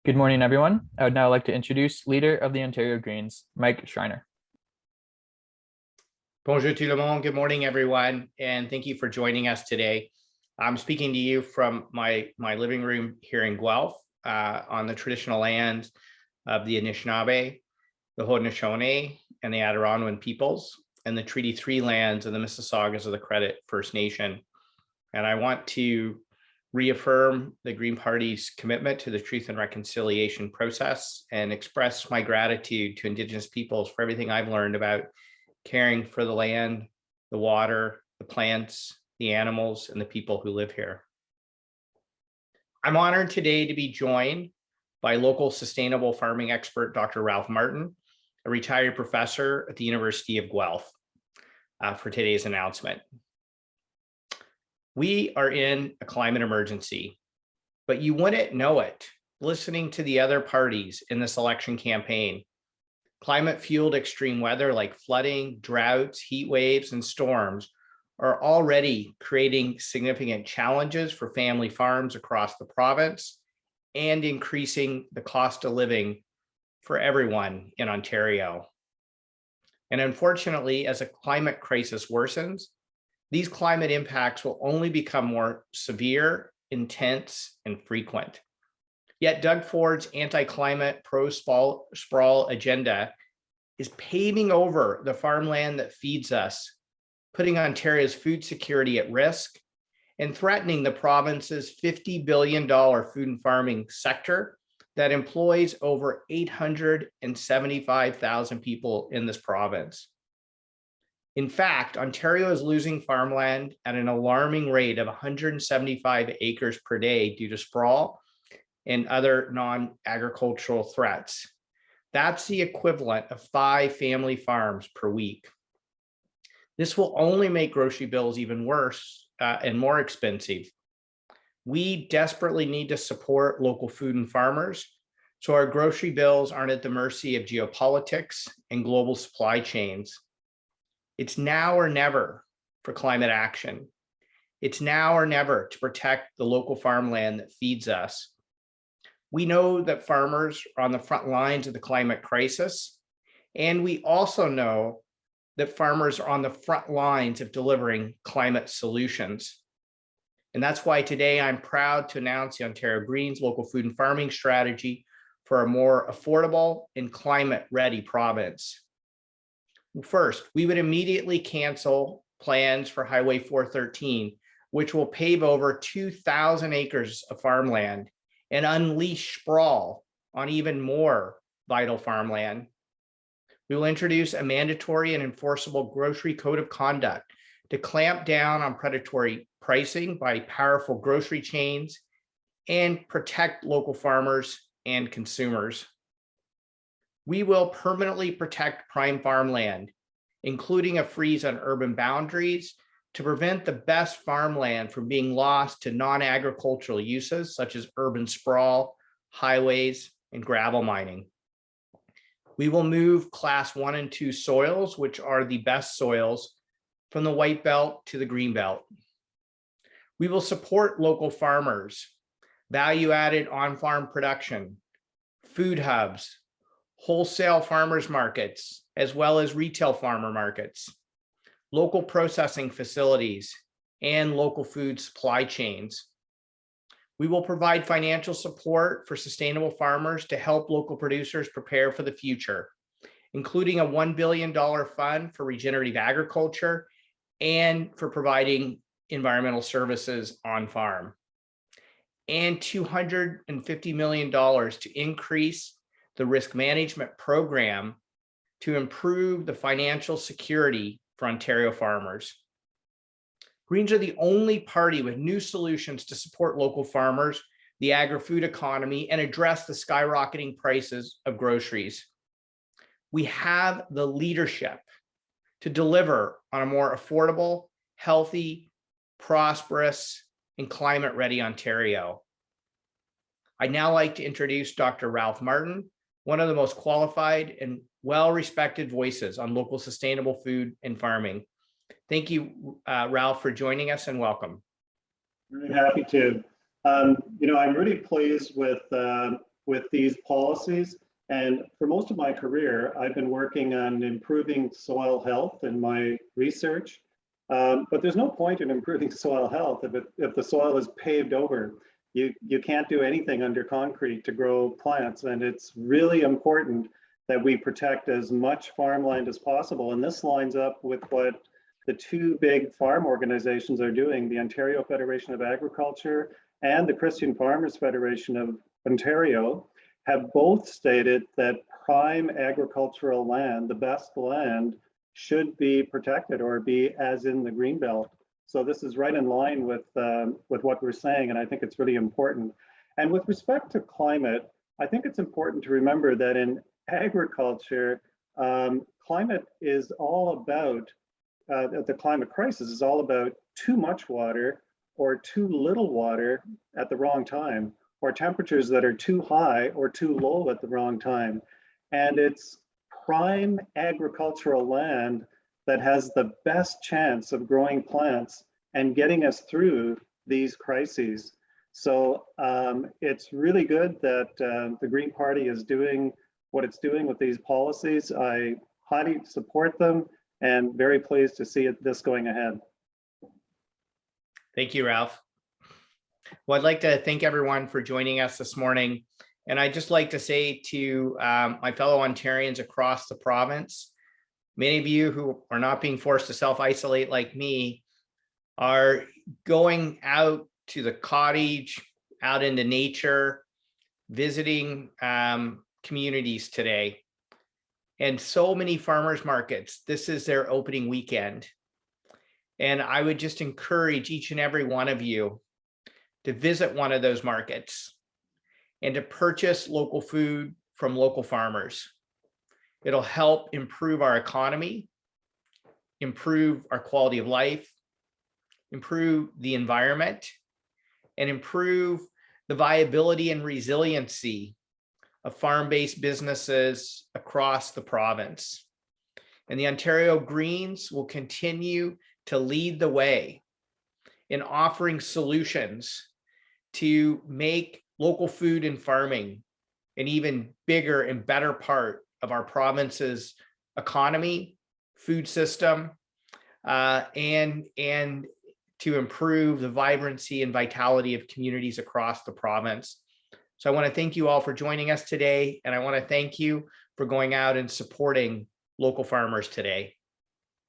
Good morning, everyone. I would now like to introduce Leader of the Ontario Greens, Mike Schreiner. Bonjour tout le monde. Good morning, everyone, and thank you for joining us today. I'm speaking to you from my living room here in Guelph on the traditional lands of the Anishinaabe, the Haudenosaunee, and the Adirondack peoples, and the Treaty 3 lands of the Mississaugas of the Credit First Nation. And I want to reaffirm the Green Party's commitment to the truth and reconciliation process and express my gratitude to Indigenous peoples for everything I've learned about caring for the land, the water, the plants, the animals, and the people who live here. I'm honored today to be joined by local sustainable farming expert, Dr. Ralph Martin, a retired professor at the University of Guelph, for today's announcement. We are in a climate emergency, but you wouldn't know it listening to the other parties in this election campaign. Climate-fueled extreme weather like flooding, droughts, heat waves, and storms are already creating significant challenges for family farms across the province and increasing the cost of living for everyone in Ontario. And unfortunately, as a climate crisis worsens, these climate impacts will only become more severe, intense, and frequent. Yet Doug Ford's anti-climate pro-sprawl agenda is paving over the farmland that feeds us, putting Ontario's food security at risk and threatening the province's $50 billion food and farming sector that employs over 875,000 people in this province. In fact, Ontario is losing farmland at an alarming rate of 175 acres per day due to sprawl and other non-agricultural threats. That's the equivalent of 5 family farms per week. This will only make grocery bills even worse and more expensive. We desperately need to support local food and farmers so our grocery bills aren't at the mercy of geopolitics and global supply chains. It's now or never for climate action. It's now or never to protect the local farmland that feeds us. We know that farmers are on the front lines of the climate crisis, and we also know that farmers are on the front lines of delivering climate solutions. And that's why today I'm proud to announce the Ontario Greens local food and farming strategy for a more affordable and climate-ready province. First, we would immediately cancel plans for Highway 413, which will pave over 2,000 acres of farmland and unleash sprawl on even more vital farmland. We will introduce a mandatory and enforceable grocery code of conduct to clamp down on predatory pricing by powerful grocery chains and protect local farmers and consumers. We will permanently protect prime farmland, including a freeze on urban boundaries to prevent the best farmland from being lost to non-agricultural uses such as urban sprawl, highways, and gravel mining. We will move class 1 and 2 soils, which are the best soils, from the white belt to the green belt. We will support local farmers, value-added on-farm production, food hubs, wholesale farmers markets, as well as retail farmer markets, local processing facilities, and local food supply chains. We will provide financial support for sustainable farmers to help local producers prepare for the future, including a $1 billion fund for regenerative agriculture and for providing environmental services on farm, and $250 million to increase the risk management program to improve the financial security for Ontario farmers. Greens are the only party with new solutions to support local farmers, the agri-food economy, and address the skyrocketing prices of groceries. We have the leadership to deliver on a more affordable, healthy, prosperous, and climate-ready Ontario. I'd now like to introduce Dr. Ralph Martin, one of the most qualified and well-respected voices on local sustainable food and farming. Thank you, Ralph, for joining us, and welcome. Really happy to. I'm really pleased with with these policies. And for most of my career, I've been working on improving soil health in my research. But there's no point in improving soil health if the soil is paved over. You can't do anything under concrete to grow plants. And it's really important that we protect as much farmland as possible. And this lines up with what the two big farm organizations are doing, the Ontario Federation of Agriculture and the Christian Farmers Federation of Ontario, have both stated that prime agricultural land, the best land, should be protected or be as in the Greenbelt. So this is right in line with what we're saying, and I think it's really important. And with respect to climate, I think it's important to remember that in agriculture, climate is all about, the climate crisis is all about too much water or too little water at the wrong time, or temperatures that are too high or too low at the wrong time. And it's prime agricultural land that has the best chance of growing plants and getting us through these crises. So it's really good that the Green Party is doing what it's doing with these policies. I highly support them and very pleased to see this going ahead. Thank you, Ralph. Well, I'd like to thank everyone for joining us this morning. And I'd just like to say to my fellow Ontarians across the province, many of you who are not being forced to self-isolate like me are going out to the cottage, out into nature, visiting communities today. And so many farmers markets, this is their opening weekend. And I would just encourage each and every one of you to visit one of those markets and to purchase local food from local farmers. It'll help improve our economy, improve our quality of life, improve the environment, and improve the viability and resiliency of farm-based businesses across the province. And the Ontario Greens will continue to lead the way in offering solutions to make local food and farming an even bigger and better part of our province's economy, food system, and to improve the vibrancy and vitality of communities across the province. So I want to thank you all for joining us today, and I want to thank you for going out and supporting local farmers today.